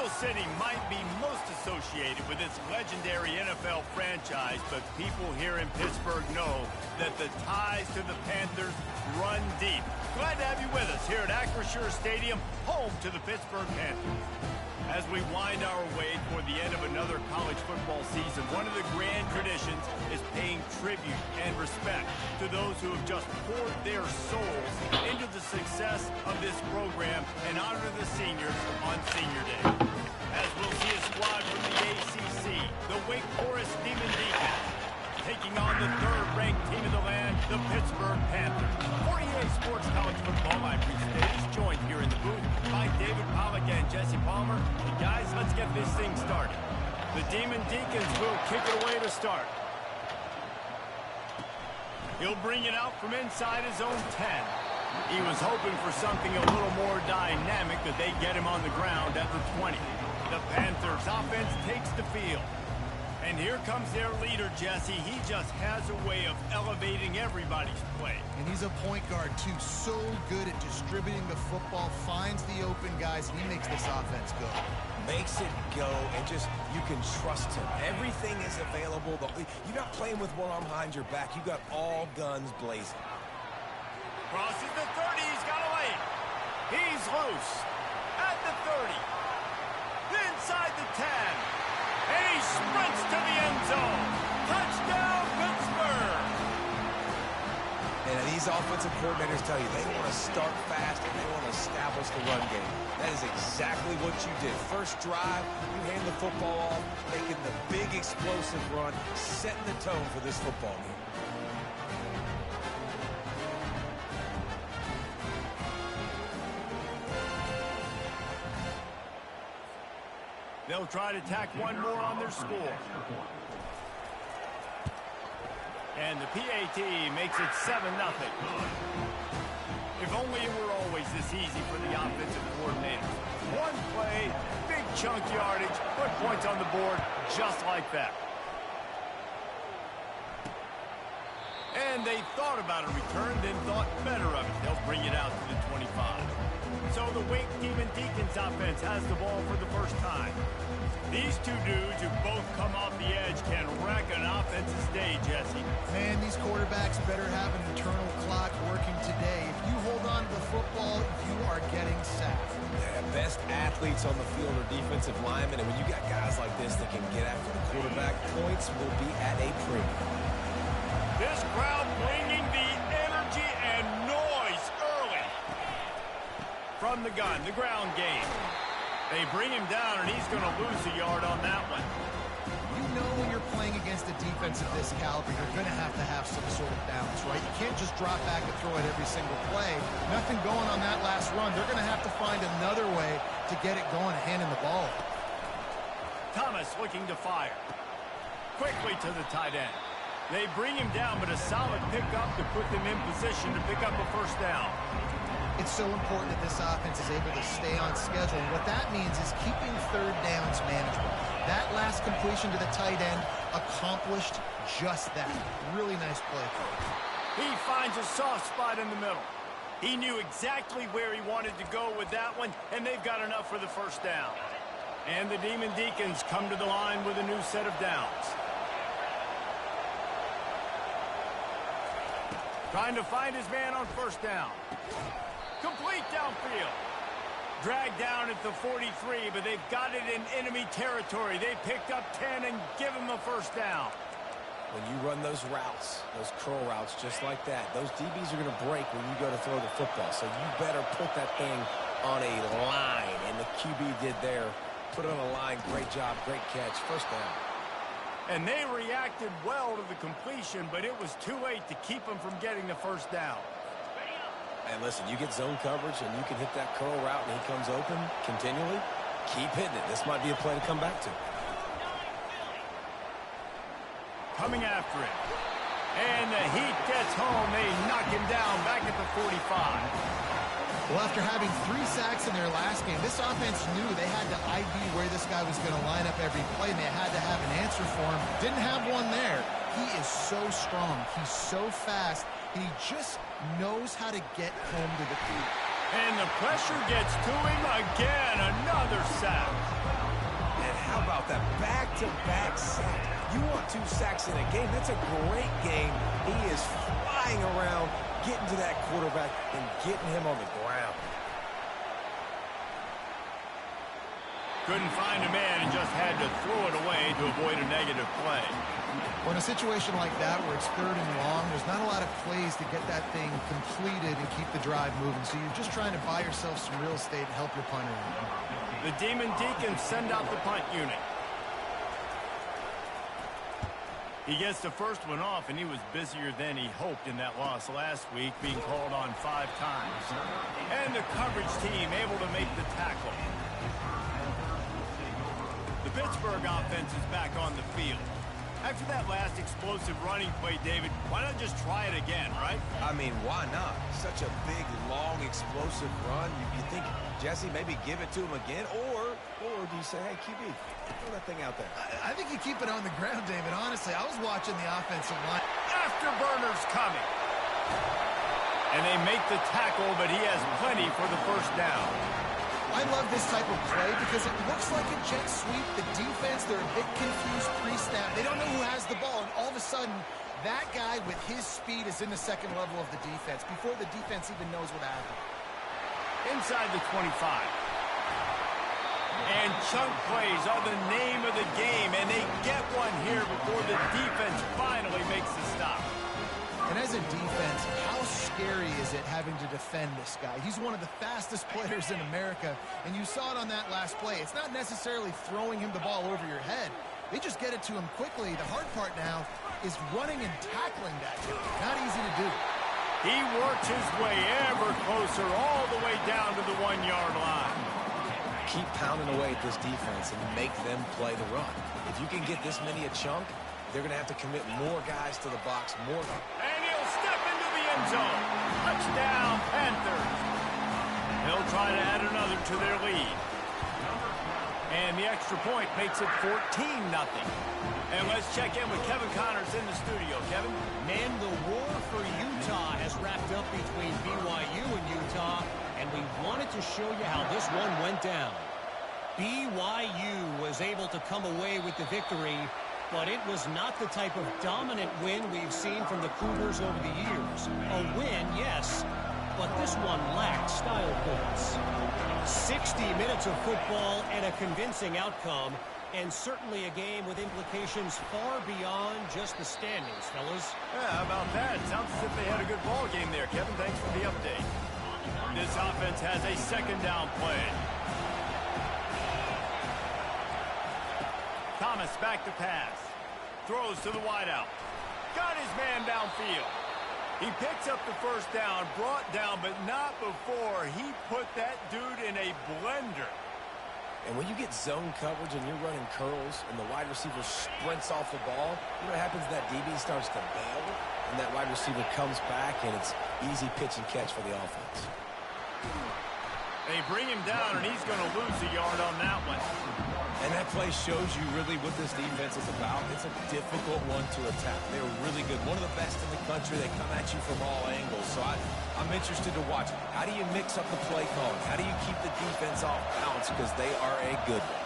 Steel City might be most associated with its legendary NFL franchise, but people here in Pittsburgh know that the ties to the Panthers run deep. Glad to have you with us here at Acrisure Stadium, home to the Pittsburgh Panthers. As we wind our way toward the end of another college football season, one of the grand traditions is paying tribute and respect to those who have just poured their souls into the success of this program and honor the seniors on Senior Day. As we'll see a squad from the ACC, the Wake Forest Demon Deacons, taking on the third-ranked team of the land, the Pittsburgh Panthers. For EA Sports College Football, I'm Bruce Davis, joined here in the booth by David Pollack and Jesse Palmer. And guys, let's get this thing started. The Demon Deacons will kick it away to start. He'll bring it out from inside his own 10. He was hoping for something a little more dynamic, that they get him on the ground at the 20. The Panthers offense takes the field. And here comes their leader, Jesse. He just has a way of elevating everybody's play. And he's a point guard, too. So good at distributing the football, finds the open guys, and he makes this offense go. Makes it go, and just, you can trust him. Everything is available. You're not playing with one arm behind your back. You got all guns blazing. Crosses the 30. He's got a lane. He's loose. At the 30. Inside the 10. And he sprints to the end zone. Touchdown, Pittsburgh! And these offensive coordinators tell you they want to start fast and they want to establish the run game. That is exactly what you did. First drive, you hand the football off, making the big explosive run, setting the tone for this football game. They'll try to tack one more on their score. And the PAT makes it 7-0. If only it were always this easy for the offensive coordinator. One play, big chunk yardage, put points on the board just like that. And they thought about a return, then thought better of it. They'll bring it out to the 25. So the Wake Demon Deacons offense has the ball for the first time. These two dudes who both come off the edge can wreck an offense's day, Jesse. Man, these quarterbacks better have an internal clock working today. If you hold on to the football, you are getting sacked. Yeah, best athletes on the field are defensive linemen, and when you got guys like this that can get after the quarterback, points will be at a premium. This crowd bringing the energy and noise early. From the gun, the ground game. They bring him down, and he's going to lose a yard on that one. You know when you're playing against a defense of this caliber, you're going to have some sort of balance, right? You can't just drop back and throw it every single play. Nothing going on that last run. They're going to have to find another way to get it going, handing the ball. Thomas looking to fire. Quickly to the tight end. They bring him down, but a solid pickup to put them in position to pick up a first down. It's so important that this offense is able to stay on schedule. And what that means is keeping third downs manageable. That last completion to the tight end accomplished just that. Really nice play. He finds a soft spot in the middle. He knew exactly where he wanted to go with that one, and they've got enough for the first down. And the Demon Deacons come to the line with a new set of downs. Trying to find his man on first down. Complete downfield. Dragged down at the 43, but they've got it in enemy territory. They picked up 10 and give him a first down. When you run those routes, those curl routes just like that, those DBs are going to break when you go to throw the football. So you better put that thing on a line, and the QB did there. Put it on a line. Great job, great catch. First down. And they reacted well to the completion, but it was too late to keep them from getting the first down. And listen, you get zone coverage and you can hit that curl route and he comes open continually. Keep hitting it. This might be a play to come back to. Coming after it. And the heat gets home. They knock him down back at the 45. Well, after having 3 sacks in their last game, this offense knew they had to ID where this guy was going to line up every play, and they had to have an answer for him. Didn't have one there. He is so strong. He's so fast. He just knows how to get home to the field. And the pressure gets to him again. Another sack. about that back-to-back sack. You want 2 sacks in a game, that's a great game. He is flying around, getting to that quarterback and getting him on the ground. Couldn't find a man and just had to throw it away to avoid a negative play. Well, in a situation like that where it's 3rd and long, there's not a lot of plays to get that thing completed and keep the drive moving. So you're just trying to buy yourself some real estate and help your punter. The Demon Deacons send out the punt unit. He gets the first one off, and he was busier than he hoped in that loss last week, being called on 5 times. And the coverage team able to make the tackle. The Pittsburgh offense is back on the field. After that last explosive running play, David, why not just try it again, right? I mean, why not? Such a big, long, explosive run. You think, Jesse, maybe give it to him again? Or do you say, hey, QB, throw that thing out there? I think you keep it on the ground, David. Honestly, I was watching the offensive line. Afterburner's coming. And they make the tackle, but he has plenty for the first down. I love this type of play because it looks like a jet sweep. The defense, they're a bit confused pre-snap. They don't know who has the ball, and all of a sudden, that guy with his speed is in the second level of the defense before the defense even knows what happened. Inside the 25. And chunk plays are the name of the game, and they get one here before the defense finally makes the stop. And as a defense, how scary is it having to defend this guy? He's one of the fastest players in America, and you saw it on that last play. It's not necessarily throwing him the ball over your head. They just get it to him quickly. The hard part now is running and tackling that guy. Not easy to do. He works his way ever closer all the way down to the 1-yard line. Keep pounding away at this defense and make them play the run. If you can get this many a chunk, they're going to have to commit more guys to the box, more. And he'll step into the end zone. Touchdown, Panthers. He'll try to add another to their lead. And the extra point makes it 14-0. And let's check in with Kevin Connors in the studio. Kevin? Man, the war for Utah has wrapped up between BYU and Utah, and we wanted to show you how this one went down. BYU was able to come away with the victory, but it was not the type of dominant win we've seen from the Cougars over the years. A win, yes, but this one lacked style points. 60 minutes of football and a convincing outcome, and certainly a game with implications far beyond just the standings, fellas. Yeah, how about that? Sounds as if they had a good ball game there, Kevin. Thanks for the update. This offense has a second down play. Thomas back to pass. Throws to the wideout. Got his man downfield. He picks up the first down, brought down, but not before he put that dude in a blender. And when you get zone coverage and you're running curls and the wide receiver sprints off the ball, you know what happens? That DB starts to bail, and that wide receiver comes back, and it's easy pitch and catch for the offense. They bring him down, and he's going to lose a yard on that one. And that play shows you really what this defense is about. It's a difficult one to attack. They're really good. One of the best in the country. They come at you from all angles. So I'm interested to watch. How do you mix up the play calling? How do you keep the defense off balance? Because they are a good one.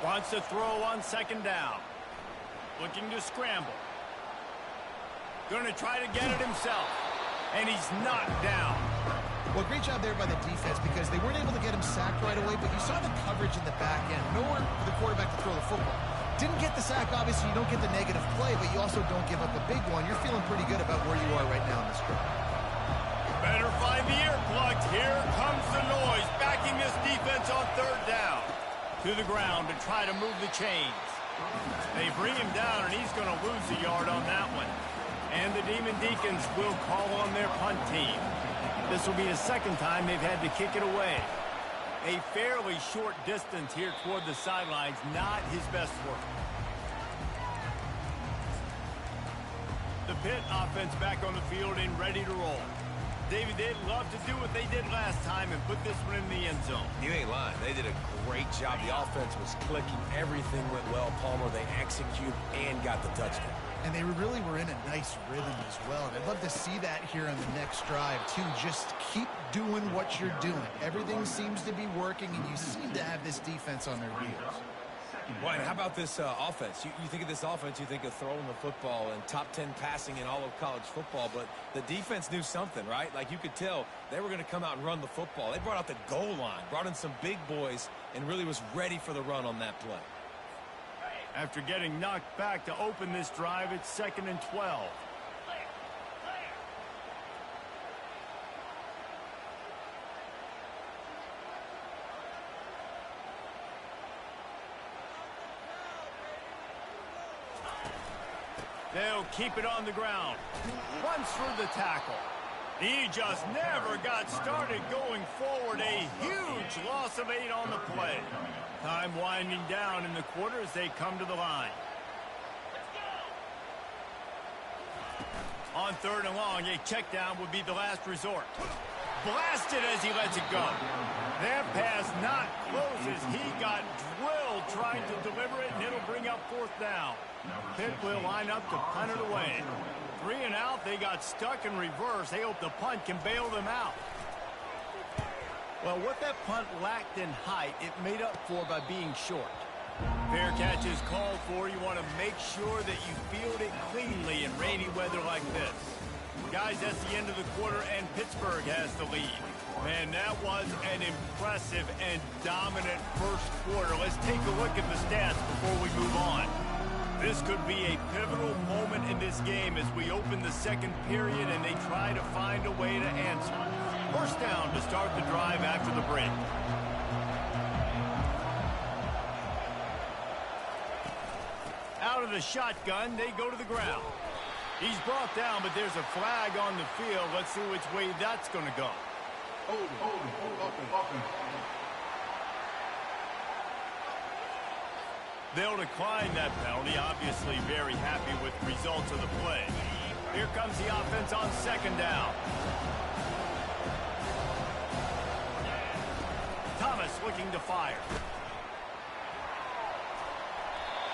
Wants to throw on second down. Looking to scramble. Going to try to get it himself. And he's knocked down. Well, great job there by the defense because they weren't able to get him sacked right away, but you saw the coverage in the back end. Nowhere for the quarterback to throw the football. Didn't get the sack, obviously. You don't get the negative play, but you also don't give up a big one. You're feeling pretty good about where you are right now in this drive. Better find the earplugs. Here comes the noise, backing this defense on third down. To the ground to try to move the chains. They bring him down, and he's going to lose a yard on that one. And the Demon Deacons will call on their punt team. This will be the second time they've had to kick it away. A fairly short distance here toward the sidelines, not his best work. The Pitt offense back on the field and ready to roll. Davey, they'd love to do what they did last time and put this one in the end zone. You ain't lying. They did a great job. The offense was clicking. Everything went well, Palmer. They executed and got the touchdown. And they really were in a nice rhythm as well. And I'd love to see that here on the next drive, too. Just keep doing what you're doing. Everything seems to be working, and you seem to have this defense on their heels. Well, and how about this offense? You think of this offense, you think of throwing the football and top 10 passing in all of college football, but the defense knew something, right? Like you could tell they were going to come out and run the football. They brought out the goal line, brought in some big boys, and really was ready for the run on that play. After getting knocked back to open this drive, it's 2nd and 12. They'll keep it on the ground. Runs for the tackle. He just never got started going forward. A huge loss of 8 on the play. Time winding down in the quarter as they come to the line. On 3rd and long, a check down would be the last resort. Blasted as he lets it go. That pass not close as he got drilled trying to deliver it, and it'll bring up 4th down. Pitt will line up to punt it away. 3 and out, they got stuck in reverse. They hope the punt can bail them out. Well, what that punt lacked in height, it made up for by being short. Fair catch is called for. You want to make sure that you field it cleanly in rainy weather like this. Guys, that's the end of the quarter, and Pittsburgh has the lead. Man, that was an impressive and dominant first quarter. Let's take a look at the stats before we move on. This could be a pivotal moment in this game as we open the second period and they try to find a way to answer. First down to start the drive after the break. Out of the shotgun, they go to the ground. He's brought down, but there's a flag on the field. Let's see which way that's going to go. Hold it. They'll decline that penalty. Obviously very happy with the results of the play. Here comes the offense on 2nd down. Thomas looking to fire.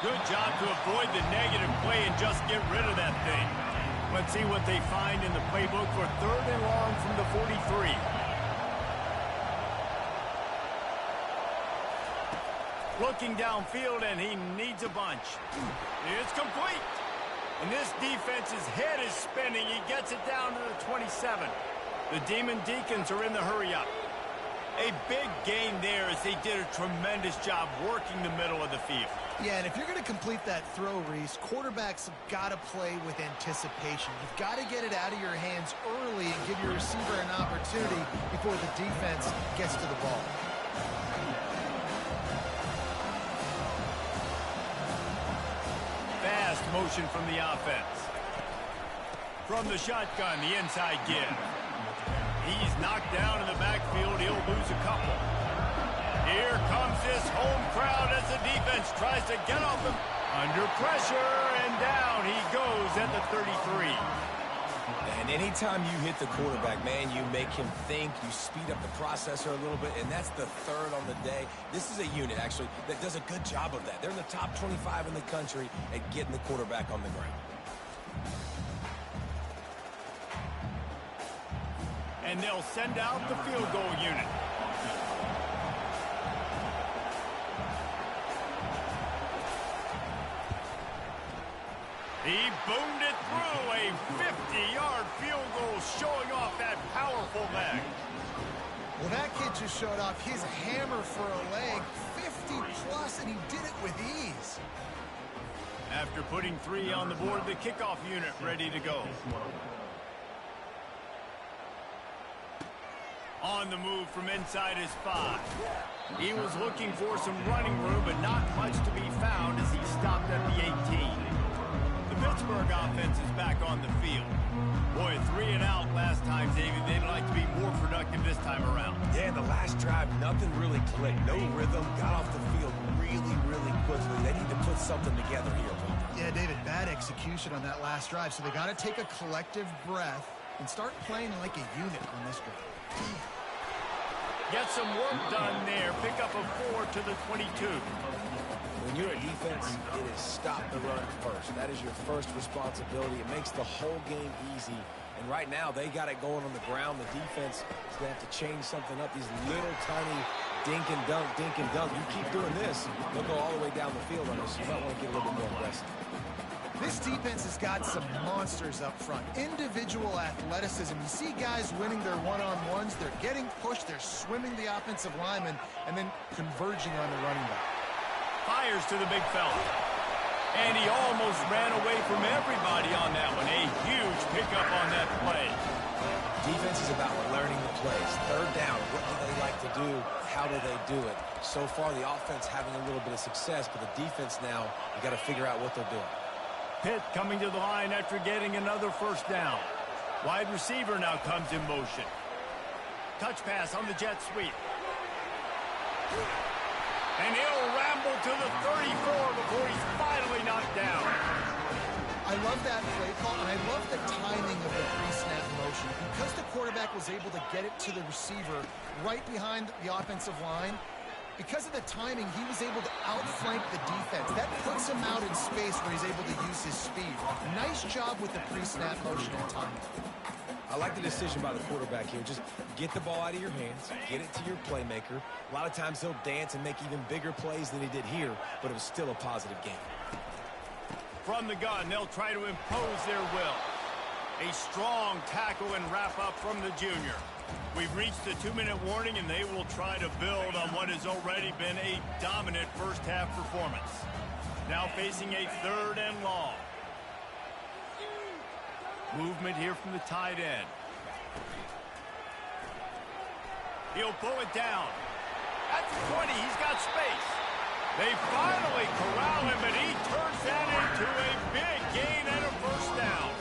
Good job to avoid the negative play and just get rid of that thing. Let's see what they find in the playbook for 3rd and long from the 43. Looking downfield, and he needs a bunch. It's complete. And this defense's head is spinning. He gets it down to the 27. The Demon Deacons are in the hurry-up. A big gain there as they did a tremendous job working the middle of the field. Yeah, and if you're going to complete that throw, Reese, quarterbacks have got to play with anticipation. You've got to get it out of your hands early and give your receiver an opportunity before the defense gets to the ball. Fast motion from the offense. From the shotgun, the inside give. He's knocked down in the backfield. He'll lose a couple. Here comes this home crowd as the defense tries to get off him. Under pressure, and down he goes at the 33. And anytime you hit the quarterback, man, you make him think, you speed up the processor a little bit, and that's the 3rd on the day. This is a unit, actually, that does a good job of that. They're in the top 25 in the country at getting the quarterback on the ground. And they'll send out the field goal unit. He boomed it through. A 50-yard field goal showing off that powerful leg. Well, that kid just showed off his hammer for a leg, 50-plus, and he did it with ease. After putting 3 on the board, the kickoff unit ready to go. On the move from inside his 5. He was looking for some running room, but not much to be found as he stopped at the 18. The Pittsburgh offense is back on the field. Boy, 3 and out last time, David. They'd like to be more productive this time around. Yeah, in the last drive, nothing really clicked. No rhythm, got off the field really quickly. They need to put something together here, Paul. Yeah, David, bad execution on that last drive, so they got to take a collective breath and start playing like a unit on this drive. Get some work done there. Pick up a 4 to the 22. When you're a defense, it is stop the run first. That is your first responsibility. It makes the whole game easy. And right now, they got it going on the ground. The defense is going to have to change something up. These little tiny dink and dunk, dink and dunk. You keep doing this, they'll go all the way down the field on us. You might want to get a little bit more aggressive. This defense has got some monsters up front. Individual athleticism. You see guys winning their one-on-ones. They're getting pushed. They're swimming the offensive lineman and then converging on the running back. Fires to the big fella. And he almost ran away from everybody on that one. A huge pickup on that play. Defense is about learning the plays. Third down, what do they like to do? How do they do it? So far, the offense having a little bit of success, but the defense now, you got to figure out what they're doing. Pitt coming to the line after getting another first down. Wide receiver now comes in motion. Touch pass on the jet sweep. And he'll ramble to the 34 before he's finally knocked down. I love that play call, and I love the timing of the pre-snap motion. Because the quarterback was able to get it to the receiver right behind the offensive line, because of the timing, he was able to outflank the defense. That puts him out in space where he's able to use his speed. Nice job with the pre-snap motion and timing. I like the decision by the quarterback here. Just get the ball out of your hands, get it to your playmaker. A lot of times he'll dance and make even bigger plays than he did here, but it was still a positive game. From the gun, they'll try to impose their will. A strong tackle and wrap up from the junior. We've reached the 2-minute warning, and they will try to build on what has already been a dominant first-half performance. Now facing a 3rd and long. Movement here from the tight end. He'll pull it down. At the 20, he's got space. They finally corral him, and he turns that into a big gain and a first down.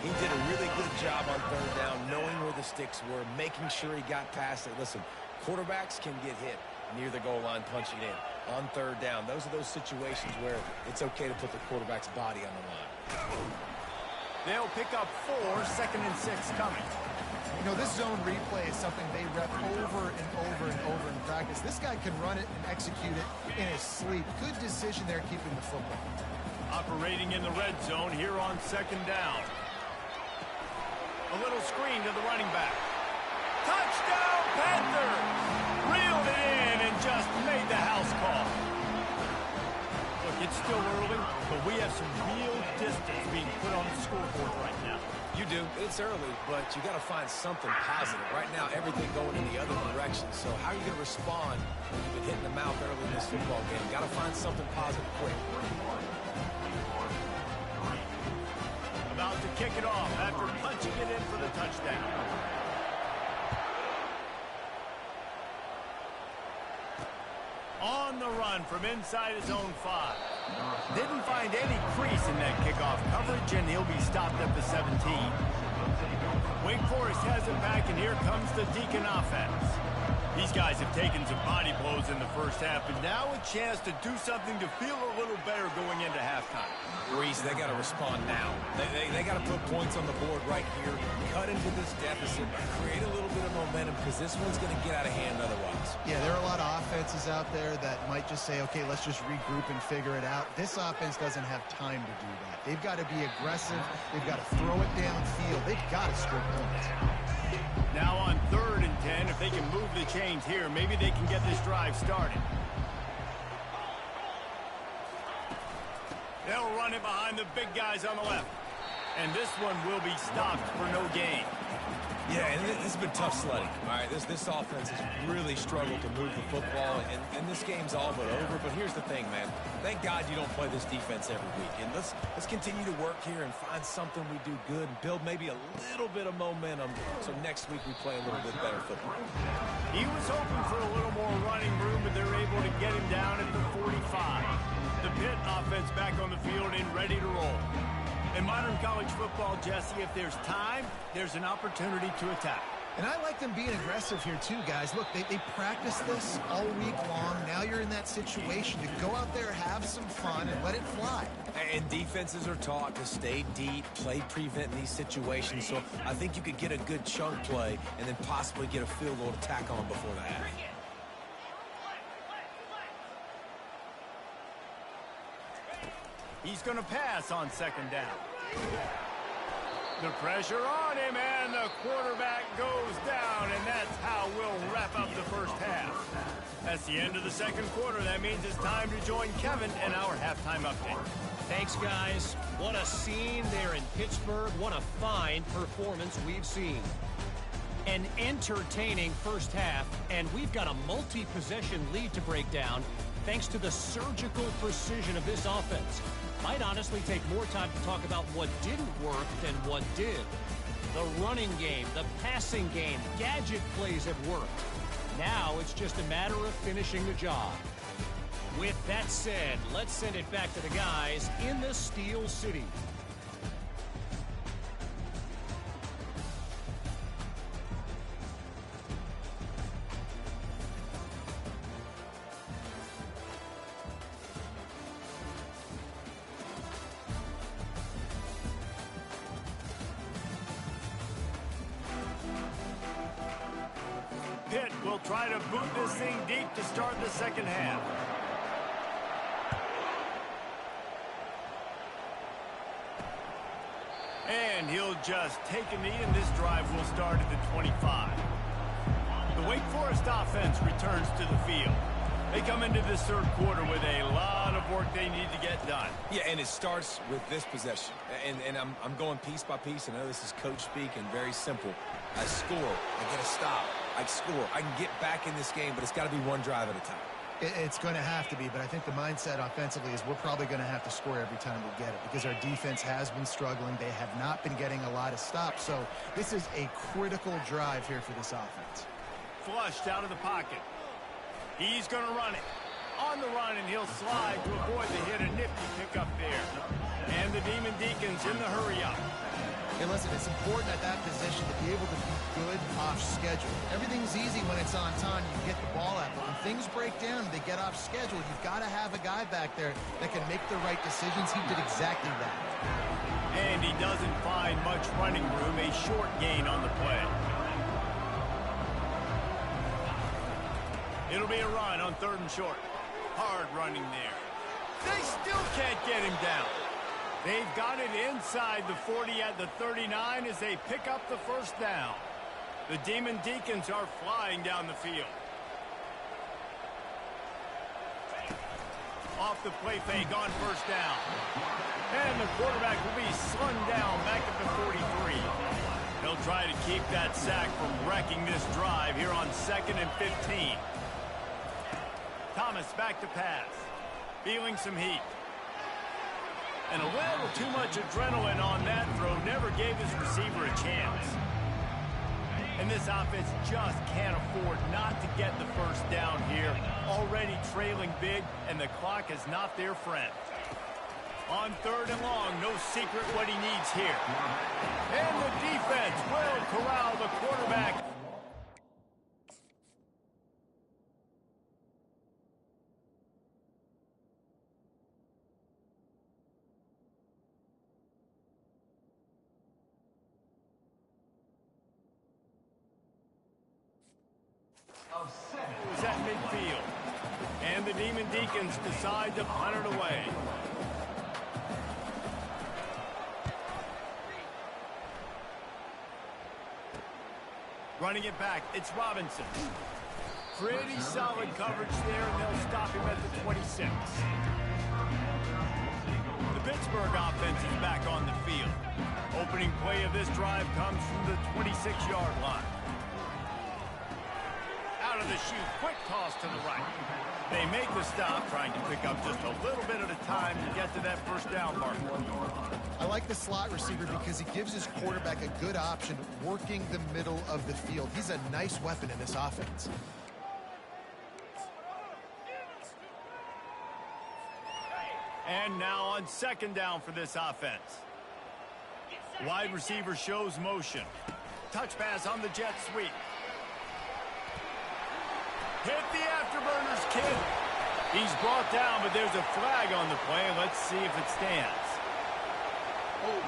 He did a really good job on 3rd down, knowing where the sticks were, making sure he got past it. Listen, quarterbacks can get hit near the goal line punching in. On 3rd down, those are those situations where it's okay to put the quarterback's body on the line. They'll pick up 4, 2nd and 6 coming. You know, this zone replay is something they rep over and over and over in practice. This guy can run it and execute it in his sleep. Good decision there keeping the football. Operating in the red zone here on 2nd down. A little screen to the running back. Touchdown, Panthers! Reeled it in and just made the house call. Look, it's still early, but we have some real distance being put on the scoreboard right now. You do. It's early, but you got to find something positive. Right now, everything going in the other direction. So how are you going to respond when you've been hitting the mouth early in this football game? Got to find something positive quick. About to kick it off after punching it in for the touchdown. On the run from inside his own 5. Didn't find any crease in that kickoff coverage, and he'll be stopped at the 17. Wake Forest has it back, and here comes the Deacon offense. These guys have taken some body blows in the first half, and now a chance to do something to feel a little better going into halftime. Reese, they got to respond now. They got to put points on the board right here, cut into this deficit, create a little bit of momentum, because this one's going to get out of hand otherwise. Yeah, there are a lot of offenses out there that might just say, okay, let's just regroup and figure it out. This offense doesn't have time to do that. They've got to be aggressive. They've got to throw it downfield. They've got to score points. Now on 3rd and 10, if they can move the chains here, maybe they can get this drive started. They'll run it behind the big guys on the left. And this one will be stopped for no gain. Yeah, and this has been tough sledding. All right, this offense has really struggled to move the football, and this game's all but over. But here's the thing, man. Thank God you don't play this defense every week. And let's continue to work here and find something we do good and build maybe a little bit of momentum so next week we play a little bit better football. He was hoping for a little more running room, but they're able to get him down at the 45. The Pitt offense back on the field and ready to roll. In modern college football, Jesse, if there's time, there's an opportunity to attack. And I like them being aggressive here too, guys. Look, they practice this all week long. Now you're in that situation to go out there, have some fun, and let it fly. And defenses are taught to stay deep, play prevent in these situations. So I think you could get a good chunk play and then possibly get a field goal to tack on before the half. He's going to pass on second down. The pressure on him, and the quarterback goes down, and that's how we'll wrap up the first half. That's the end of the second quarter. That means it's time to join Kevin in our halftime update. Thanks, guys. What a scene there in Pittsburgh. What a fine performance we've seen. An entertaining first half, and we've got a multi-possession lead to break down thanks to the surgical precision of this offense. Might honestly take more time to talk about what didn't work than what did. The running game, the passing game, gadget plays have worked. Now it's just a matter of finishing the job. With that said, let's send it back to the guys in the Steel City. Pitt will try to boot this thing deep to start the second half. And he'll just take a knee, and this drive will start at the 25. The Wake Forest offense returns to the field. They come into this third quarter with a lot of work they need to get done. Yeah, and it starts with this possession. And I'm going piece by piece. I know this is coach speak and very simple. I score. I get a stop. I score. I can get back in this game, but it's got to be one drive at a time. It's going to have to be, but I think the mindset offensively is we're probably going to have to score every time we get it because our defense has been struggling. They have not been getting a lot of stops, so this is a critical drive here for this offense. Flushed out of the pocket. He's going to run it. On the run, and he'll slide to avoid the hit. A nifty pickup there. And the Demon Deacons in the hurry-up. Hey, listen, it's important at that position to be able to be good off schedule. Everything's easy when it's on time. You get the ball out. But when things break down, they get off schedule. You've got to have a guy back there that can make the right decisions. He did exactly that. And he doesn't find much running room. A short gain on the play. It'll be a run on third and short. Hard running there. They still can't get him down. They've got it inside the 40 at the 39 as they pick up the first down. The Demon Deacons are flying down the field. Off the play fake on first down. And the quarterback will be slung down back at the 43. He'll try to keep that sack from wrecking this drive here on 2nd and 15. Thomas back to pass. Feeling some heat. And a little too much adrenaline on that throw. Never gave his receiver a chance. And this offense just can't afford not to get the first down here. Already trailing big, and the clock is not their friend. On third and long, no secret what he needs here. And the defense will corral the quarterback. It was at midfield. And the Demon Deacons decide to punt it away. Running it back, it's Robinson. Pretty solid coverage there, and they'll stop him at the 26. The Pittsburgh offense is back on the field. Opening play of this drive comes from the 26-yard line. Out of the chute, quick toss to the right. They make the stop, trying to pick up just a little bit at a time to get to that first down marker. I like the slot receiver because he gives his quarterback a good option working the middle of the field. He's a nice weapon in this offense. And now on second down for this offense. Wide receiver shows motion. touch pass on the jet sweep. Hit the afterburners, kid. He's brought down, but there's a flag on the play. Let's see if it stands. Hold.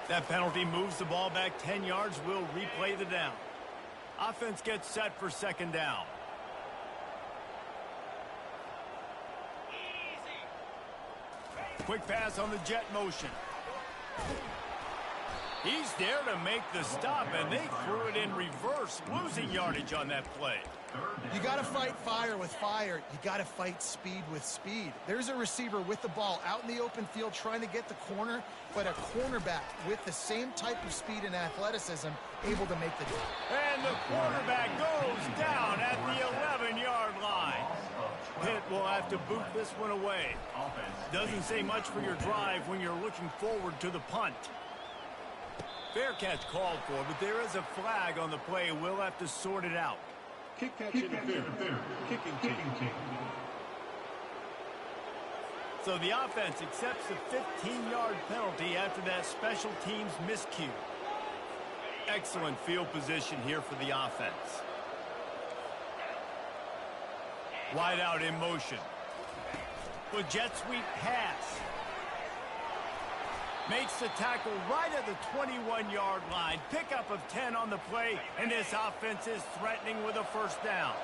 That penalty moves the ball back 10 yards. We'll replay the down. Offense gets set for second down. Quick pass on the jet motion. He's there to make the stop, and they threw it in reverse, losing yardage on that play. You got to fight fire with fire. You got to fight speed with speed. There's a receiver with the ball out in the open field trying to get the corner, but a cornerback with the same type of speed and athleticism able to make the jump. And the quarterback goes down at the 11-yard line. Pitt will have to boot this one away. Doesn't say much for your drive when you're looking forward to the punt. Fair catch called for, but there is a flag on the play. We'll have to sort it out. Kick catch interference. Kicking team. So the offense accepts the 15-yard penalty after that special teams miscue. Excellent field position here for the offense. Wide out in motion. With jet sweep pass. Makes the tackle right at the 21-yard line. Pickup of 10 on the play, and this offense is threatening with a first down.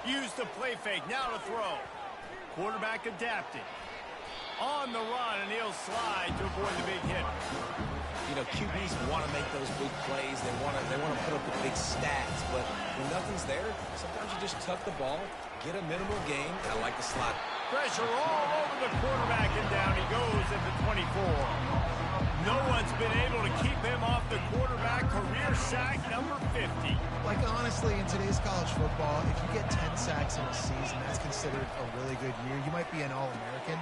Use the play fake, now to throw. Quarterback adapting. On the run, and he'll slide to avoid the big hit. You know, QBs want to make those big plays. They want to put up the big stats. But when nothing's there, sometimes you just tuck the ball, get a minimal gain. I like the slot. Pressure all over the quarterback, and down he goes at the 24. No one's been able to keep him off the quarterback. Career sack number 50. Like, honestly, in today's college football, if you get 10 sacks in a season, that's considered a really good year. You might be an All-American.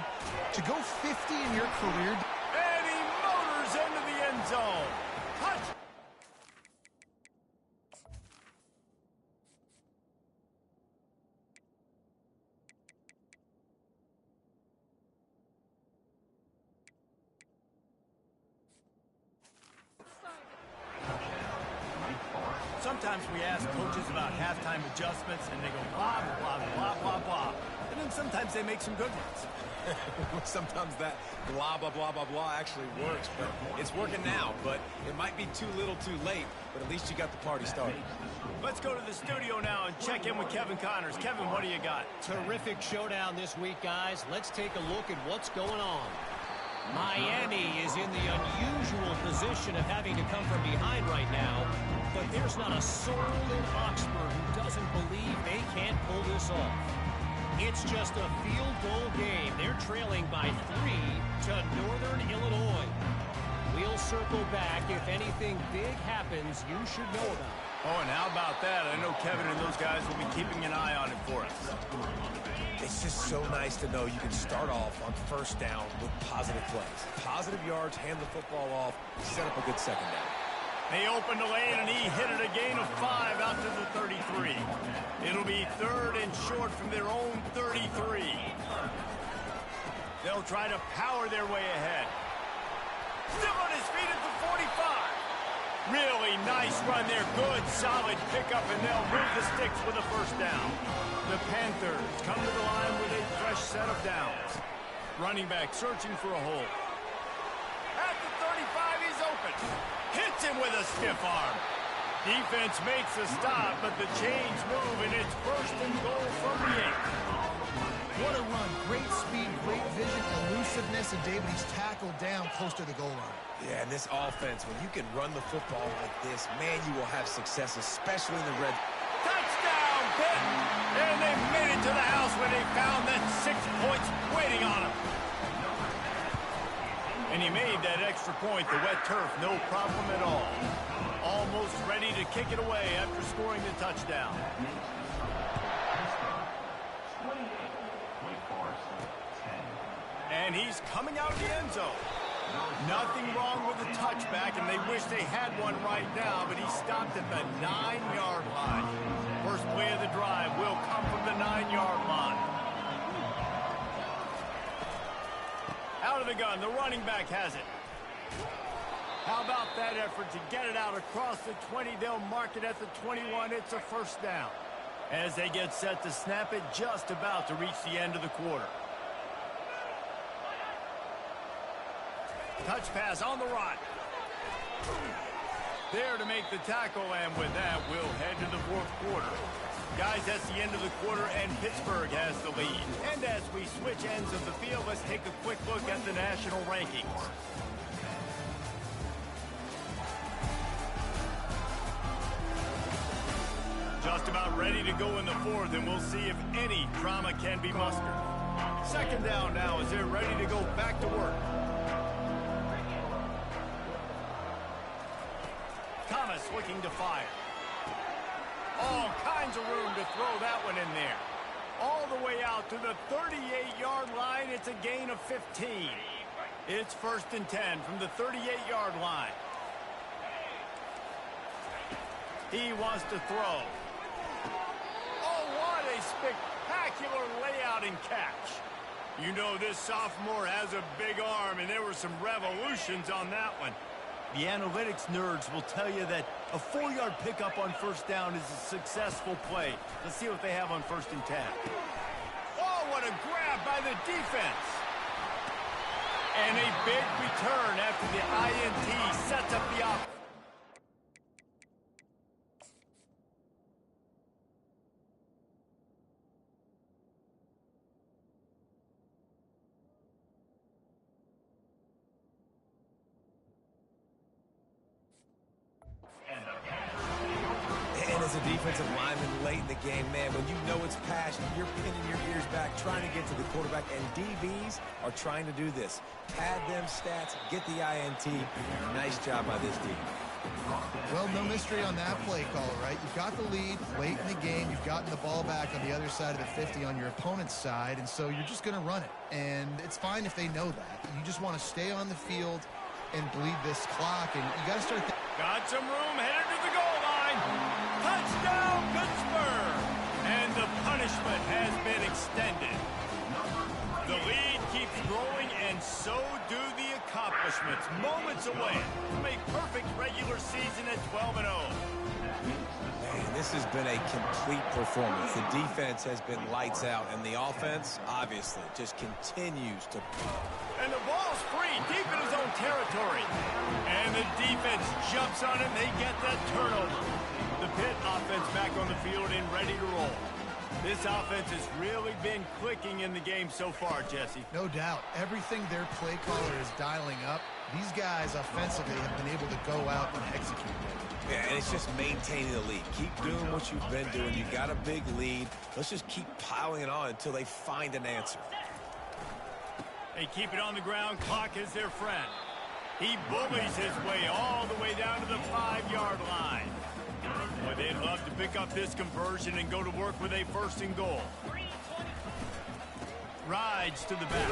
To go 50 in your career... And he motors into the end zone. Touch! Sometimes we ask coaches about halftime adjustments, and they go blah, blah, blah, blah, blah. And then sometimes they make some good ones. Sometimes that blah, blah, blah, blah, blah actually works, but it's working now. But it might be too little too late, but at least you got the party started. Let's go to the studio now and check in with Kevin Connors. Kevin, what do you got? Terrific showdown this week, guys. Let's take a look at what's going on. Miami is in the unusual position of having to come from behind right now, but there's not a soul in Oxford who doesn't believe they can't pull this off. It's just a field goal game. They're trailing by 3 to Northern Illinois. We'll circle back. If anything big happens, you should know about it. Oh, and how about that? I know Kevin and those guys will be keeping an eye on it for us. It's just so nice to know you can start off on first down with positive plays. Positive yards, hand the football off, set up a good second down. They opened the lane, and he hit it a gain of 5 out to the 33. It'll be 3rd and short from their own 33. They'll try to power their way ahead. Still on his feet at the 45. Really nice run there. Good, solid pickup, and they'll move the sticks with a first down. The Panthers come to the line with a fresh set of downs. Running back searching for a hole. At the 35, he's open. Hits him with a stiff arm. Defense makes a stop, but the chains move, and it's 1st and goal from the 8. What a run. Great speed, great vision, elusiveness, and David, he's tackled down close to the goal line. Yeah, and this offense, when you can run the football like this, man, you will have success, especially in the red. Touchdown, Pitt! And they made it to the house when they found that 6 points waiting on him. And he made that extra point, the wet turf, no problem at all. Almost ready to kick it away after scoring the touchdown. And he's coming out of the end zone. Nothing wrong with the touchback, and they wish they had one right now, but he stopped at the 9-yard line. First play of the drive will come from the 9-yard line. Out of the gun, the running back has it. How about that effort to get it out across the 20? They'll mark it at the 21. It's a first down. As they get set to snap it, just about to reach the end of the quarter. Touch pass on the run. There to make the tackle, and with that, we'll head to the fourth quarter. Guys, that's the end of the quarter, and Pittsburgh has the lead. And as we switch ends of the field, let's take a quick look at the national rankings. Just about ready to go in the fourth, and we'll see if any drama can be mustered. Second down now as they're ready to go back to work. Thomas looking to fire. All kinds of room to throw that one in there. All the way out to the 38-yard line. It's a gain of 15. It's 1st and 10 from the 38-yard line. He wants to throw. Oh, what a spectacular layout and catch. You know this sophomore has a big arm, and there were some revolutions on that one. The analytics nerds will tell you that a 4-yard pickup on first down is a successful play. Let's see what they have on 1st and 10. Oh, what a grab by the defense. And a big return after the INT sets up the offense. And as a defensive lineman late in the game, man, when you know it's passion, you're pinning your ears back, trying to get to the quarterback, and DBs are trying to do this. Pad them stats, get the INT. Nice job by this team. Well, no mystery on that play call, right? You've got the lead late in the game. You've gotten the ball back on the other side of the 50 on your opponent's side, and so you're just going to run it. And it's fine if they know that. You just want to stay on the field and bleed this clock, and you got to start... Got some room, headed to the goal line. Touchdown, Pittsburgh! And the punishment has been extended. The lead keeps growing, and so do the accomplishments. Moments away from a perfect regular season at 12-0. Man, this has been a complete performance. The defense has been lights out, and the offense, obviously, just continues to... And the ball's free, deep in his own territory. And the defense jumps on him. They get that turnover. The Pitt offense back on the field and ready to roll. This offense has really been clicking in the game so far, Jesse. No doubt. Everything their play caller is dialing up, these guys offensively have been able to go out and execute. Yeah, and it's just maintaining the lead. Keep doing what you've been doing. You got a big lead. Let's just keep piling it on until they find an answer. They keep it on the ground. Clock is their friend. He bullies his way all the way down to the 5-yard line. Boy, they'd love to pick up this conversion and go to work with a 1st and goal. Rides to the back.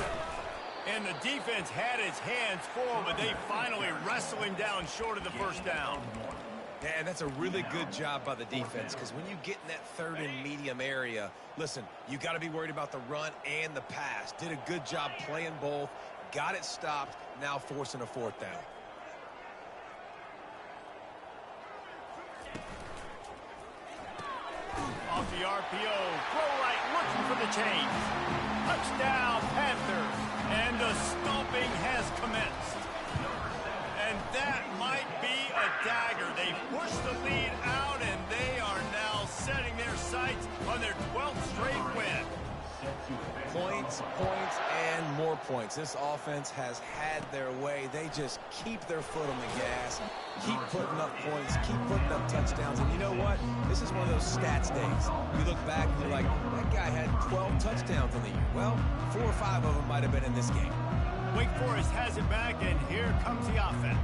And the defense had its hands full, but they finally wrestle him down short of the first down. Yeah, and that's a really good job by the defense, because when you get in that 3rd and medium area, listen, you got to be worried about the run and the pass. Did a good job playing both, got it stopped, now forcing a 4th down. Off the RPO, throw right, looking for the change. Touchdown, Panthers, and the stomping has commenced. And that might be a dagger. They push the lead out, and they are now setting their sights on their 12th straight win. Points, points, and more points. This offense has had their way. They just keep their foot on the gas, keep putting up points, keep putting up touchdowns. And you know what? This is one of those stats days. You look back and you're like, that guy had 12 touchdowns in the year. Well, 4 or 5 of them might have been in this game. Wake Forest has it back, and here comes the offense.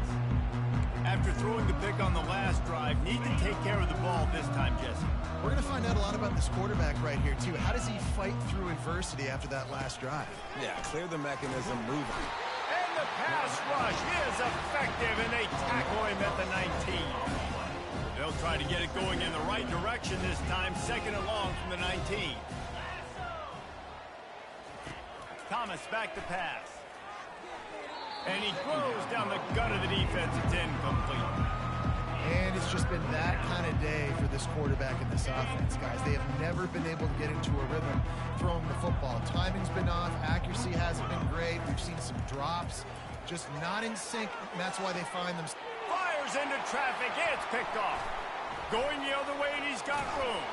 After throwing the pick on the last drive, need to take care of the ball this time, Jesse. We're going to find out a lot about this quarterback right here, too. How does he fight through adversity after that last drive? Yeah, clear the mechanism, move on. And the pass rush is effective, and they tackle him at the 19. They'll try to get it going in the right direction this time, 2nd and long from the 19. Thomas back to pass. And he throws down the gut of the defense. It's incomplete. And it's just been that kind of day for this quarterback and this offense, guys. They have never been able to get into a rhythm throwing the football. Timing's been off. Accuracy hasn't been great. We've seen some drops. Just not in sync, and that's why they find them. Fires into traffic. It's picked off. Going the other way, and he's got room.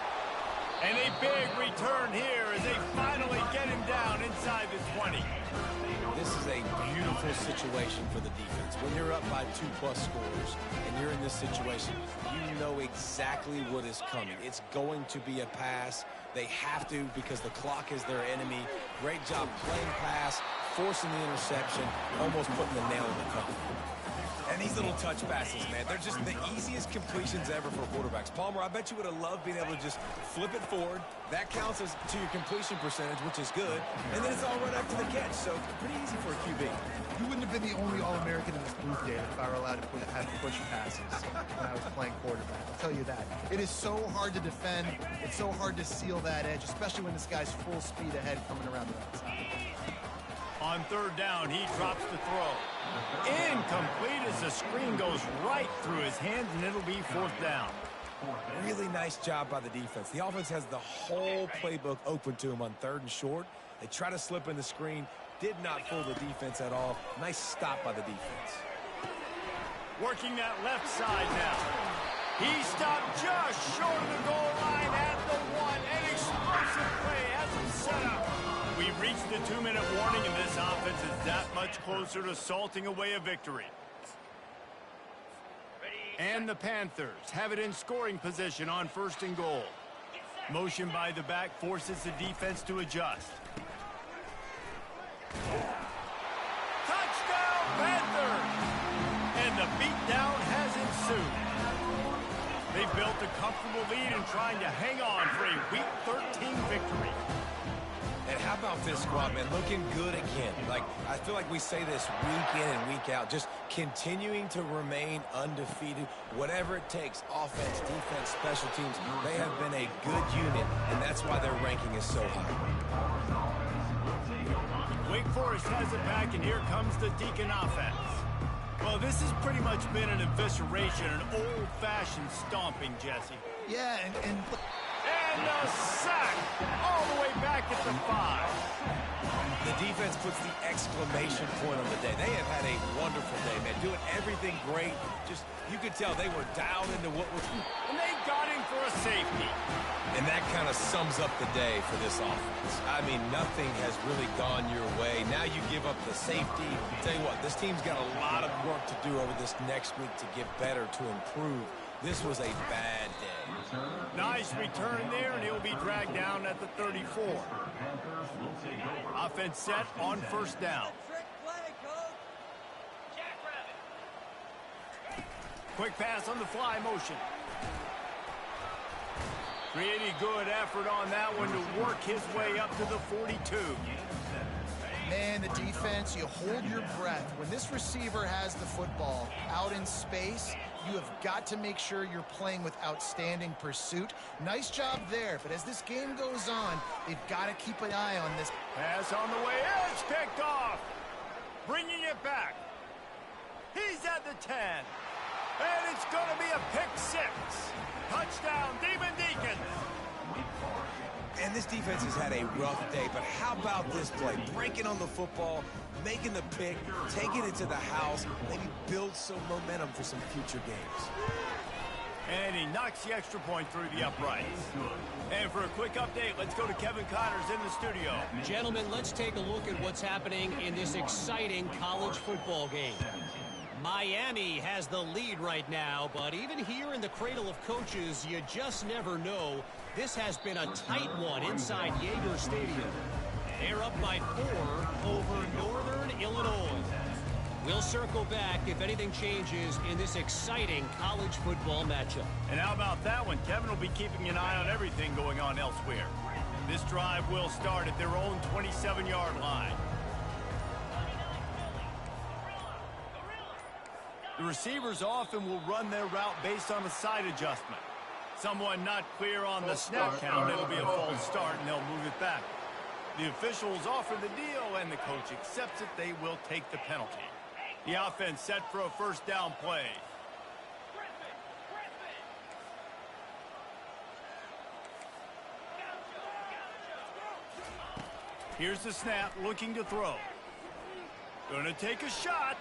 And a big return here as they finally get him down inside the 20. This is a beautiful situation for the defense. When you're up by 2+ scores and you're in this situation, you know exactly what is coming. It's going to be a pass. They have to because the clock is their enemy. Great job playing pass, forcing the interception, almost putting the nail in the coffin. And these little touch passes, man, they're just the easiest completions ever for quarterbacks. Palmer, I bet you would have loved being able to just flip it forward. That counts as to your completion percentage, which is good. And then it's all right up to the catch, so pretty easy for a QB. You wouldn't have been the only All-American in this booth, David, if I were allowed to have push passes when I was playing quarterback. I'll tell you that. It is so hard to defend. It's so hard to seal that edge, especially when this guy's full speed ahead coming around the outside. On third down, he drops the throw. Incomplete as the screen goes right through his hands, and it'll be fourth down. Really nice job by the defense. The offense has the whole playbook open to him on 3rd and short. They try to slip in the screen. Did not fool the defense at all. Nice stop by the defense. Working that left side now. He stopped just short of the goal line at the 1. An explosive play has him set up. We reached the 2-minute warning, and this offense is that much closer to salting away a victory. And the Panthers have it in scoring position on 1st and goal. Motion by the back forces the defense to adjust. Touchdown, Panthers! And the beatdown has ensued. They built a comfortable lead and trying to hang on for a Week 13 victory. And how about this squad, man? Looking good again. Like, I feel like we say this week in and week out. Just continuing to remain undefeated. Whatever it takes, offense, defense, special teams, they have been a good unit, and that's why their ranking is so high. Wake Forest has it back, and here comes the Deacon offense. Well, this has pretty much been an evisceration, an old-fashioned stomping, Jesse. Yeah, and a sack all the way back at the 5. The defense puts the exclamation point on the day. They have had a wonderful day, man. Doing everything great. Just, you could tell they were dialed into what was... And they got him for a safety. And that kind of sums up the day for this offense. I mean, nothing has really gone your way. Now you give up the safety. Tell you what, this team's got a lot of work to do over this next week to get better, to improve. This was a bad day. Nice return there, and he'll be dragged down at the 34. Offense set on 1st down. Quick pass on the fly motion. Pretty good effort on that one to work his way up to the 42. Man, the defense, you hold your breath. When this receiver has the football out in space, you have got to make sure you're playing with outstanding pursuit. Nice job there, but as this game goes on, they've got to keep an eye on this. Pass on the way, it's picked off. Bringing it back. He's at the 10. And it's going to be a pick 6. Touchdown, Demon Deacons. And this defense has had a rough day, but how about this play? Breaking on the football, making the pick, taking it to the house, maybe build some momentum for some future games. And he knocks the extra point through the uprights. And for a quick update, let's go to Kevin Connors in the studio. Gentlemen, let's take a look at what's happening in this exciting college football game. Miami has the lead right now, but even here in the cradle of coaches, you just never know. This has been a tight one inside Yager Stadium. They're up by 4 over Northern Illinois. We'll circle back if anything changes in this exciting college football matchup. And how about that one? Kevin will be keeping an eye on everything going on elsewhere. This drive will start at their own 27-yard line. The receivers often will run their route based on a side adjustment. Someone not clear on the snap count, it'll be a false start, and they'll move it back. The officials offer the deal, and the coach accepts it. They will take the penalty. The offense set for a first down play. Here's the snap, looking to throw. Gonna take a shot.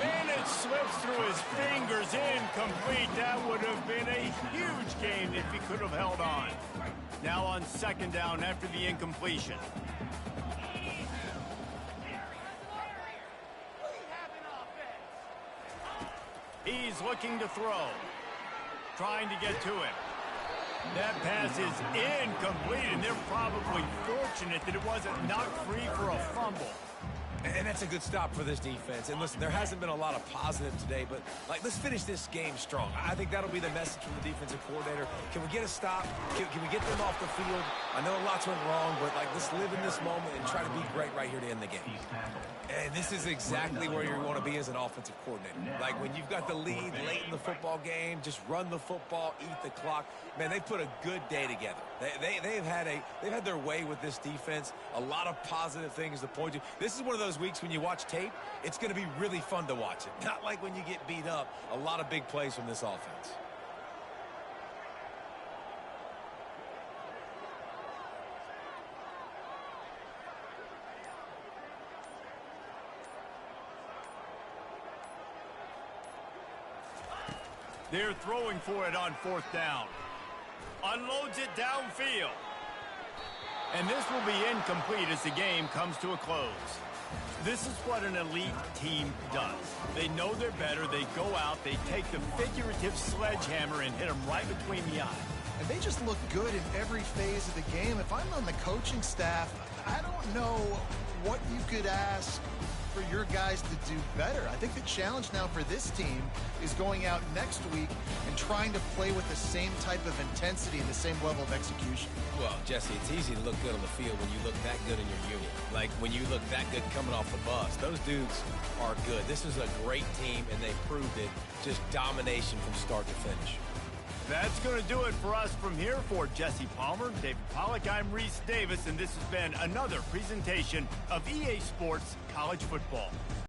And it slips through his fingers, incomplete. That would have been a huge gain if he could have held on. Now on second down after the incompletion. He's looking to throw. Trying to get to him. That pass is incomplete, and they're probably fortunate that it wasn't knocked free for a fumble. And that's a good stop for this defense. And listen, there hasn't been a lot of positive today, but let's finish this game strong. I think that'll be the message from the defensive coordinator. Can we get a stop? Can we get them off the field? I know lots went wrong, but let's live in this moment and try to be great right here to end the game. And this is exactly where you want to be as an offensive coordinator. Like when you've got the lead late in the football game, just run the football, eat the clock. Man, they put a good day together. They've had their way with this defense. A lot of positive things to point to. This is one of those weeks when you watch tape, it's going to be really fun to watch it. Not like when you get beat up. A lot of big plays from this offense. They're throwing for it on fourth down. Unloads it downfield. And this will be incomplete as the game comes to a close. This is what an elite team does. They know they're better. They go out. They take the figurative sledgehammer and hit them right between the eyes. And they just look good in every phase of the game. If I'm on the coaching staff, I don't know what you could ask for your guys to do better. I think the challenge now for this team is going out next week and trying to play with the same type of intensity and the same level of execution. Well, Jesse, it's easy to look good on the field when you look that good in your unit. Like when you look that good coming off the bus. Those dudes are good. This is a great team, and they proved it. Just domination from start to finish. That's going to do it for us from here. For Jesse Palmer, David Pollack, I'm Reese Davis, and this has been another presentation of EA Sports College Football.